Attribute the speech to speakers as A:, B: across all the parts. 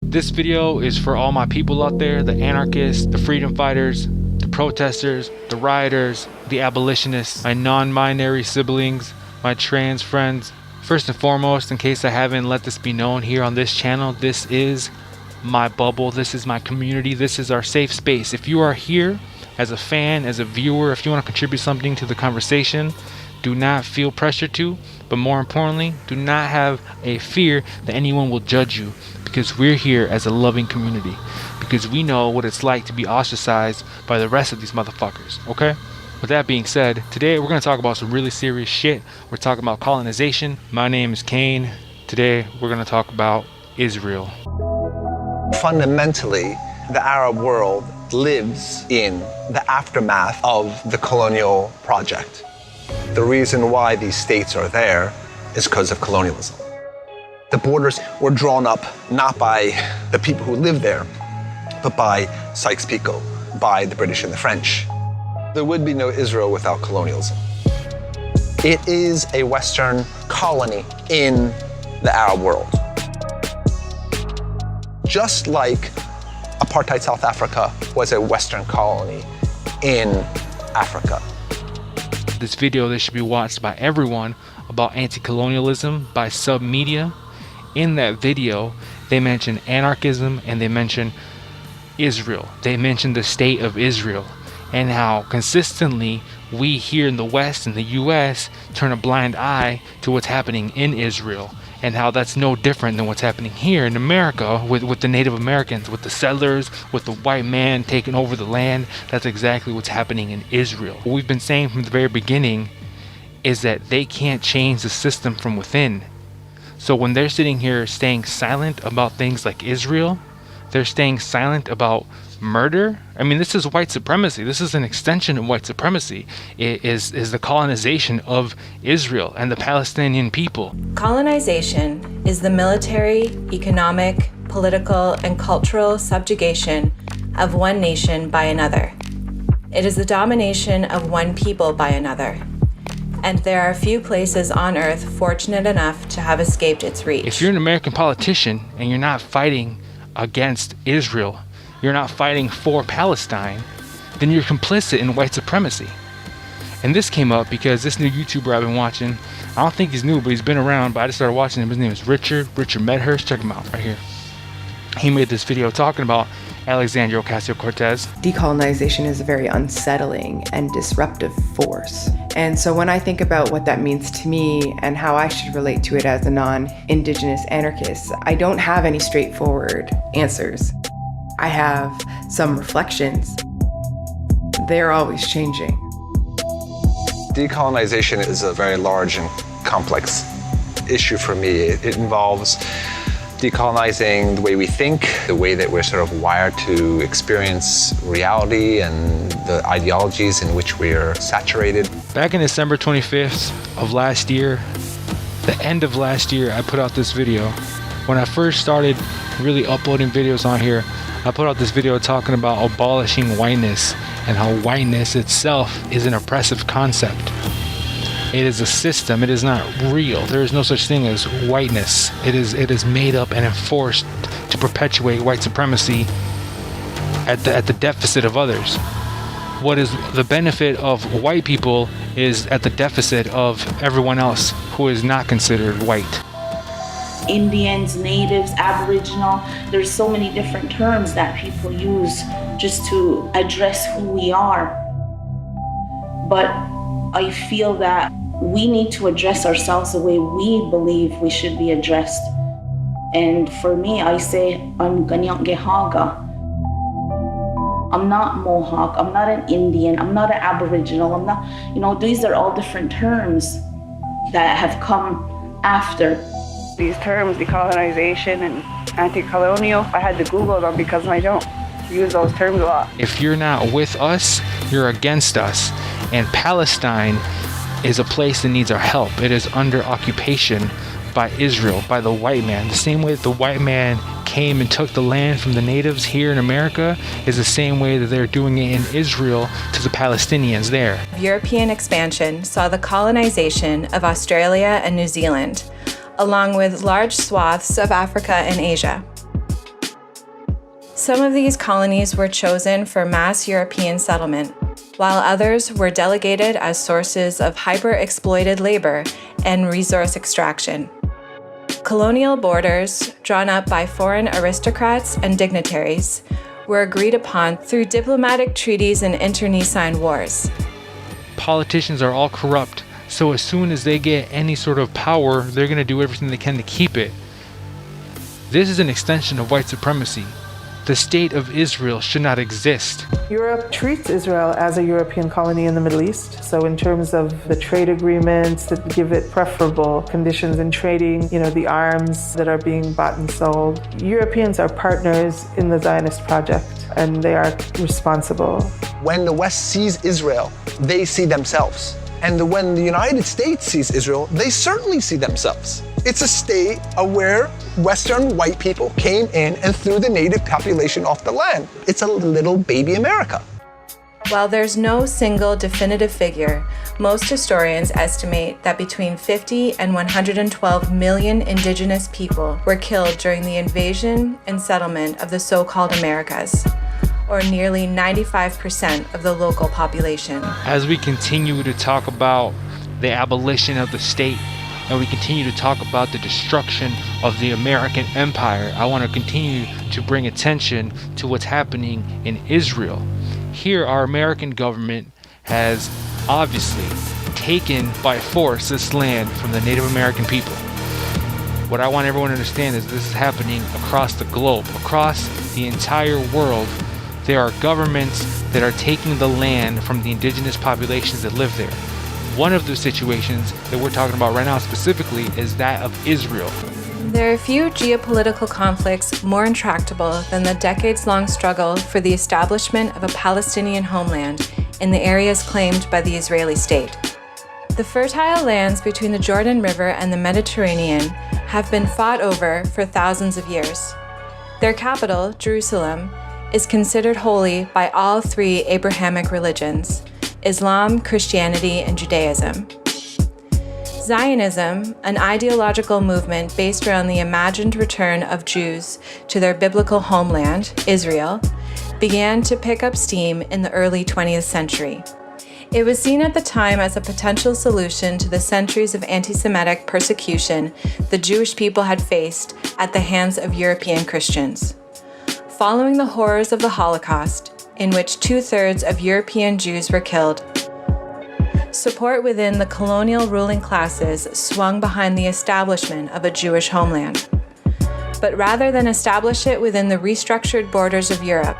A: This video is for all my people out there, the anarchists, the freedom fighters, the protesters, the rioters, the abolitionists, my non-binary siblings, my trans friends. First and foremost, in case I haven't let this be known here on this channel, this is my bubble, this is my community, this is our safe space. If you are here as a fan, as a viewer, if you want to contribute something to the conversation, do not feel pressure to, but more importantly, do not have a fear that anyone will judge you, because we're here as a loving community, because we know what it's like to be ostracized by the rest of these motherfuckers, okay? With that being said, today we're going to talk about some really serious shit. We're talking about colonization. My name is Kain. Today we're going to talk about Israel.
B: Fundamentally, the Arab world lives in the aftermath of the colonial project. The reason why these states are there is because of colonialism. The borders were drawn up not by the people who lived there, but by Sykes-Picot, by the British and the French. There would be no Israel without colonialism. It is a Western colony in the Arab world. Just like apartheid South Africa was a Western colony in Africa.
A: This video, this should be watched by everyone, about anti-colonialism by Sub.media. In that video, they mention anarchism and they mention Israel. They mention the state of Israel and how consistently we here in the West, in the US, turn a blind eye to what's happening in Israel, and how that's no different than what's happening here in America with the Native Americans, with the settlers, with the white man taking over the land. That's exactly what's happening in Israel. What we've been saying from the very beginning is that they can't change the system from within. So when they're sitting here staying silent about things like Israel, they're staying silent about murder. I mean, this is white supremacy. This is an extension of white supremacy. It is the colonization of Israel and the Palestinian people.
C: Colonization is the military, economic, political, and cultural subjugation of one nation by another. It is the domination of one people by another. And there are few places on earth fortunate enough to have escaped its reach.
A: If you're an American politician and you're not fighting against Israel, you're not fighting for Palestine, then you're complicit in white supremacy. And this came up because this new YouTuber I've been watching, I don't think he's new, but he's been around, but I just started watching him. His name is Richard Medhurst. Check him out right here. He made this video talking about Alexandria Ocasio-Cortez.
D: Decolonization is a very unsettling and disruptive force. And so when I think about what that means to me and how I should relate to it as a non-Indigenous anarchist, I don't have any straightforward answers. I have some reflections. They're always changing.
B: Decolonization is a very large and complex issue for me. It involves decolonizing the way we think, the way that we're sort of wired to experience reality and the ideologies in which we are saturated.
A: Back in December 25th of last year, the end of last year, I put out this video. When I first started really uploading videos on here, I put out this video talking about abolishing whiteness and how whiteness itself is an oppressive concept. It is a system. It is not real. There is no such thing as whiteness. It is made up and enforced to perpetuate white supremacy at the deficit of others. What is the benefit of white people is at the deficit of everyone else who is not considered white.
E: Indians, natives, Aboriginal, there's so many different terms that people use just to address who we are. But I feel that we need to address ourselves the way we believe we should be addressed. And for me, I say, I'm Ganyangehaga. I'm not Mohawk, I'm not an Indian, I'm not an Aboriginal, I'm not, these are all different terms that have come after.
F: These terms, decolonization and anti-colonial, I had to Google them because I don't use those terms a lot.
A: If you're not with us, you're against us. And Palestine is a place that needs our help. It is under occupation by Israel, by the white man. The same way that the white man came and took the land from the natives here in America is the same way that they're doing it in Israel to the Palestinians there.
C: European expansion saw the colonization of Australia and New Zealand, along with large swaths of Africa and Asia. Some of these colonies were chosen for mass European settlement, while others were delegated as sources of hyper-exploited labor and resource extraction. Colonial borders, drawn up by foreign aristocrats and dignitaries, were agreed upon through diplomatic treaties and internecine wars.
A: Politicians are all corrupt, so as soon as they get any sort of power, they're going to do everything they can to keep it. This is an extension of white supremacy. The state of Israel should not exist.
G: Europe treats Israel as a European colony in the Middle East. So in terms of the trade agreements that give it preferable conditions in trading, the arms that are being bought and sold, Europeans are partners in the Zionist project, and they are responsible.
B: When the West sees Israel, they see themselves. And when the United States sees Israel, they certainly see themselves. It's a state where Western white people came in and threw the native population off the land. It's a little baby America.
C: While there's no single definitive figure, most historians estimate that between 50 and 112 million indigenous people were killed during the invasion and settlement of the so-called Americas, or nearly 95% of the local population.
A: As we continue to talk about the abolition of the state, and we continue to talk about the destruction of the American empire, I want to continue to bring attention to what's happening in Israel. Here, our American government has obviously taken by force this land from the Native American people. What I want everyone to understand is this is happening across the globe, across the entire world. There are governments that are taking the land from the indigenous populations that live there. One of the situations that we're talking about right now specifically is that of Israel.
C: There are few geopolitical conflicts more intractable than the decades-long struggle for the establishment of a Palestinian homeland in the areas claimed by the Israeli state. The fertile lands between the Jordan River and the Mediterranean have been fought over for thousands of years. Their capital, Jerusalem, is considered holy by all three Abrahamic religions: Islam, Christianity, and Judaism. Zionism, an ideological movement based around the imagined return of Jews to their biblical homeland, Israel, began to pick up steam in the early 20th century. It was seen at the time as a potential solution to the centuries of anti-Semitic persecution the Jewish people had faced at the hands of European Christians. Following the horrors of the Holocaust, in which 2/3 of European Jews were killed, support within the colonial ruling classes swung behind the establishment of a Jewish homeland. But rather than establish it within the restructured borders of Europe,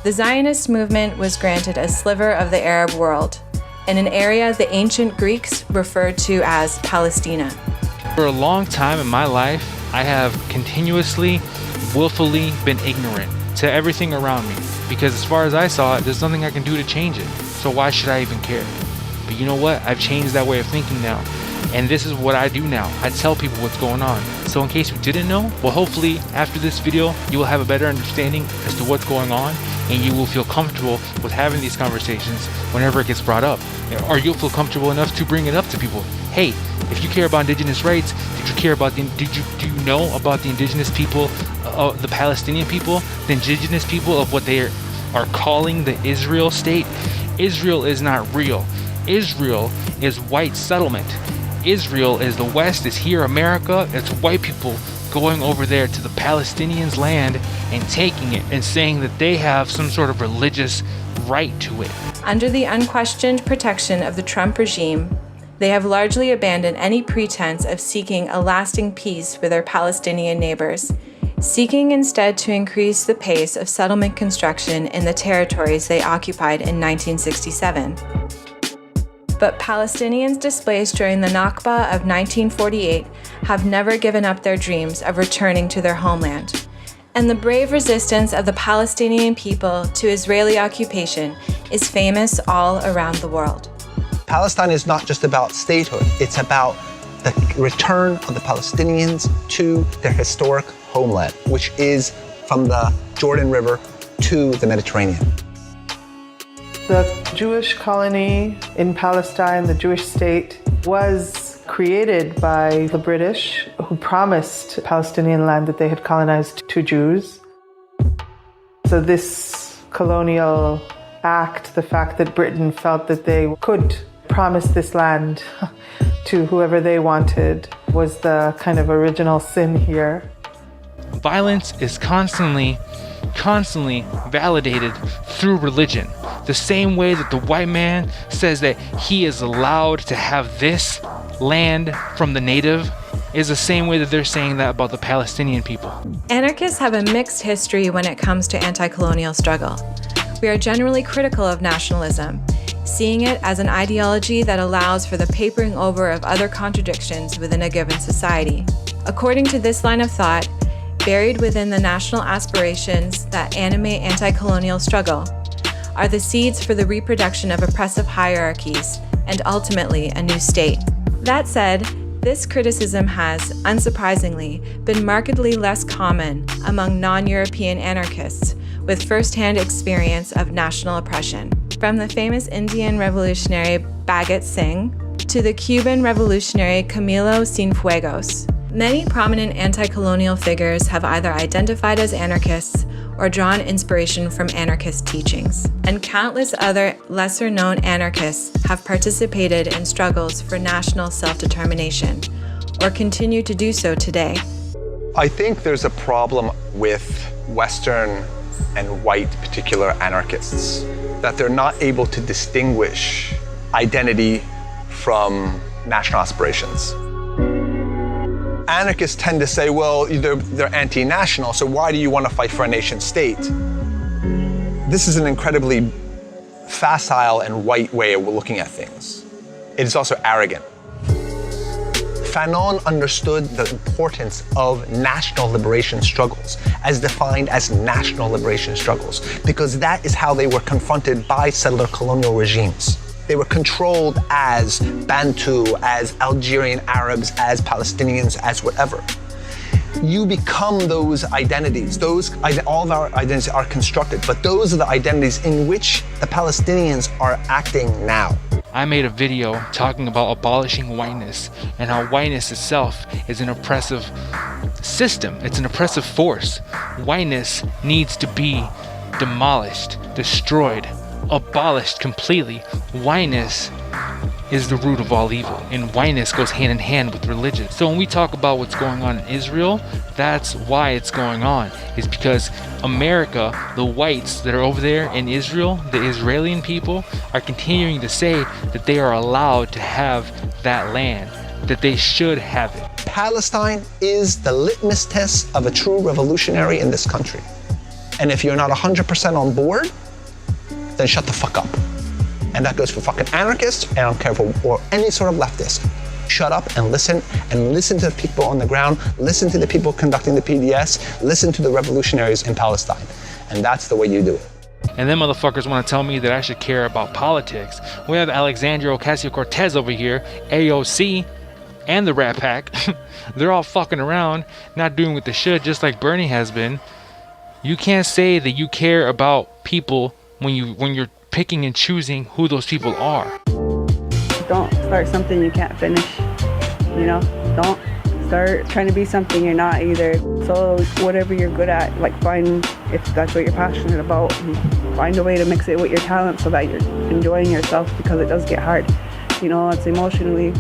C: the Zionist movement was granted a sliver of the Arab world, in an area the ancient Greeks referred to as Palestina.
A: For a long time in my life, I have continuously, willfully been ignorant to everything around me, because as far as I saw it, there's nothing I can do to change it. So why should I even care? But you know what? I've changed that way of thinking now. And this is what I do now. I tell people what's going on. So in case you didn't know, well, hopefully after this video, you will have a better understanding as to what's going on, and you will feel comfortable with having these conversations whenever it gets brought up. Or you'll feel comfortable enough to bring it up to people. Hey, if you care about indigenous rights, do you know about the indigenous people, the Palestinian people, the indigenous people of what they are calling the Israel state? Israel is not real. Israel is white settlement. Israel is the West, is here, America. It's white people going over there to the Palestinians' land and taking it and saying that they have some sort of religious right to it.
C: Under the unquestioned protection of the Trump regime, they have largely abandoned any pretense of seeking a lasting peace with their Palestinian neighbors, seeking instead to increase the pace of settlement construction in the territories they occupied in 1967. But Palestinians displaced during the Nakba of 1948 have never given up their dreams of returning to their homeland. And the brave resistance of the Palestinian people to Israeli occupation is famous all around the world.
B: Palestine is not just about statehood, it's about the return of the Palestinians to their historic homeland, which is from the Jordan River to the Mediterranean.
G: The Jewish colony in Palestine, the Jewish state, was created by the British, who promised Palestinian land that they had colonized to Jews. So this colonial act, the fact that Britain felt that they could promise this land to whoever they wanted, was the kind of original sin here.
A: Violence is constantly validated through religion. The same way that the white man says that he is allowed to have this land from the native is the same way that they're saying that about the Palestinian people.
C: Anarchists have a mixed history when it comes to anti-colonial struggle. We are generally critical of nationalism, seeing it as an ideology that allows for the papering over of other contradictions within a given society. According to this line of thought, buried within the national aspirations that animate anti-colonial struggle are the seeds for the reproduction of oppressive hierarchies and ultimately a new state. That said, this criticism has, unsurprisingly, been markedly less common among non-European anarchists with first-hand experience of national oppression. From the famous Indian revolutionary Bhagat Singh to the Cuban revolutionary Camilo Cienfuegos, many prominent anti-colonial figures have either identified as anarchists or drawn inspiration from anarchist teachings. And countless other lesser-known anarchists have participated in struggles for national self-determination, or continue to do so today.
B: I think there's a problem with Western and white particular anarchists, that they're not able to distinguish identity from national aspirations. Anarchists tend to say, well, they're anti-national, so why do you want to fight for a nation state? This is an incredibly facile and white way of looking at things. It is also arrogant. Fanon understood the importance of national liberation struggles, as defined as national liberation struggles, because that is how they were confronted by settler-colonial regimes. They were controlled as Bantu, as Algerian Arabs, as Palestinians, as whatever. You become those identities. All of our identities are constructed, but those are the identities in which the Palestinians are acting now.
A: I made a video talking about abolishing whiteness and how whiteness itself is an oppressive system. It's an oppressive force. Whiteness needs to be demolished, destroyed, abolished completely. Whiteness is the root of all evil, and whiteness goes hand in hand with religion. So when we talk about what's going on in Israel, that's why it's going on. It's because America, the whites that are over there in Israel, the Israeli people, are continuing to say that they are allowed to have that land, that they should have it.
B: Palestine is the litmus test of a true revolutionary in this country. And if you're not 100% on board, then shut the fuck up. And that goes for fucking anarchists, and I don't care for any sort of leftist. Shut up and listen to the people on the ground, listen to the people conducting the PDS, listen to the revolutionaries in Palestine. And that's the way you do it.
A: And then motherfuckers want to tell me that I should care about politics. We have Alexandria Ocasio-Cortez over here, AOC, and the Rat Pack. They're all fucking around, not doing what they should, just like Bernie has been. You can't say that you care about people when you're picking and choosing who those people are.
F: Don't start something you can't finish, Don't start trying to be something you're not either. So whatever you're good at, find, if that's what you're passionate about, and find a way to mix it with your talent so that you're enjoying yourself, because it does get hard. It's emotionally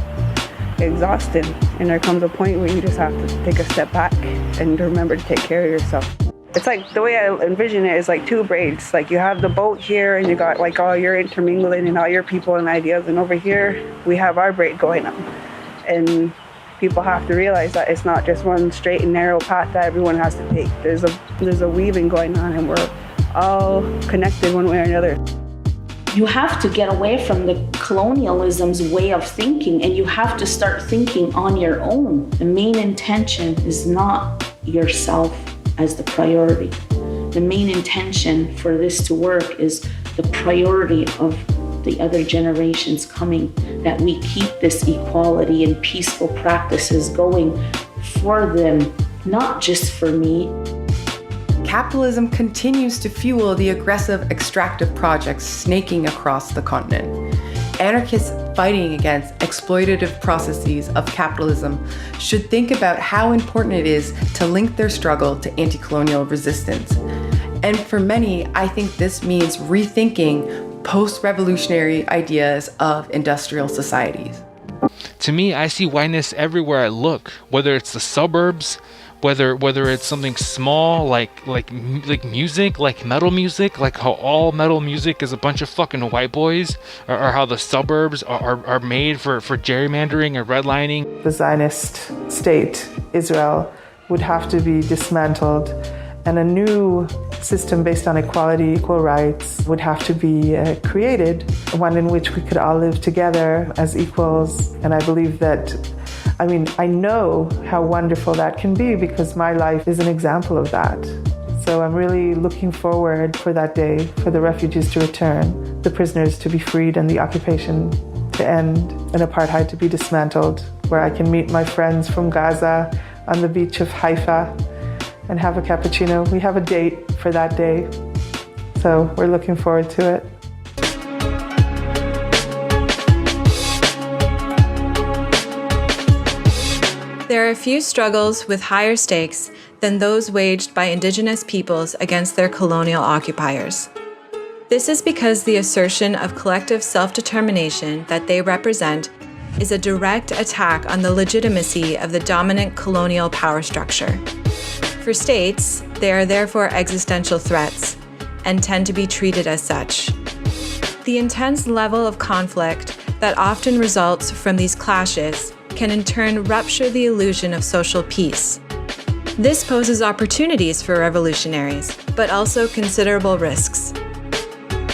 F: exhausting, and there comes a point where you just have to take a step back and remember to take care of yourself. It's like, the way I envision it is like two braids. Like, you have the boat here, and you got all your intermingling and all your people and ideas, and over here we have our braid going on. And people have to realize that it's not just one straight and narrow path that everyone has to take. There's a weaving going on, and we're all connected one way or another.
E: You have to get away from the colonialism's way of thinking, and you have to start thinking on your own. The main intention is not yourself as the priority. The main intention for this to work is the priority of the other generations coming, that we keep this equality and peaceful practices going for them, not just for me.
D: Capitalism continues to fuel the aggressive extractive projects snaking across the continent. Anarchists fighting against exploitative processes of capitalism should think about how important it is to link their struggle to anti-colonial resistance. And for many, I think this means rethinking post-revolutionary ideas of industrial societies.
A: To me, I see whiteness everywhere I look, whether it's the suburbs, whether it's something small like music, like metal music, like how all metal music is a bunch of fucking white boys, or how the suburbs are made for gerrymandering and redlining.
G: The Zionist state, Israel, would have to be dismantled, and a new system based on equality, equal rights would have to be created, one in which we could all live together as equals. And I believe that, I know how wonderful that can be because my life is an example of that. So I'm really looking forward for that day, for the refugees to return, the prisoners to be freed, and the occupation to end, and apartheid to be dismantled, where I can meet my friends from Gaza on the beach of Haifa and have a cappuccino. We have a date for that day, so we're looking forward to it.
C: There are few struggles with higher stakes than those waged by Indigenous peoples against their colonial occupiers. This is because the assertion of collective self-determination that they represent is a direct attack on the legitimacy of the dominant colonial power structure. For states, they are therefore existential threats and tend to be treated as such. The intense level of conflict that often results from these clashes can in turn rupture the illusion of social peace. This poses opportunities for revolutionaries, but also considerable risks.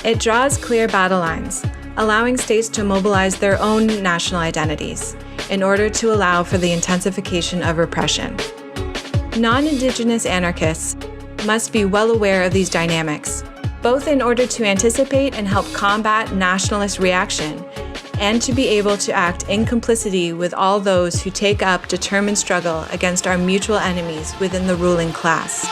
C: It draws clear battle lines, allowing states to mobilize their own national identities in order to allow for the intensification of repression. Non-Indigenous anarchists must be well aware of these dynamics, both in order to anticipate and help combat nationalist reaction, and to be able to act in complicity with all those who take up determined struggle against our mutual enemies within the ruling class.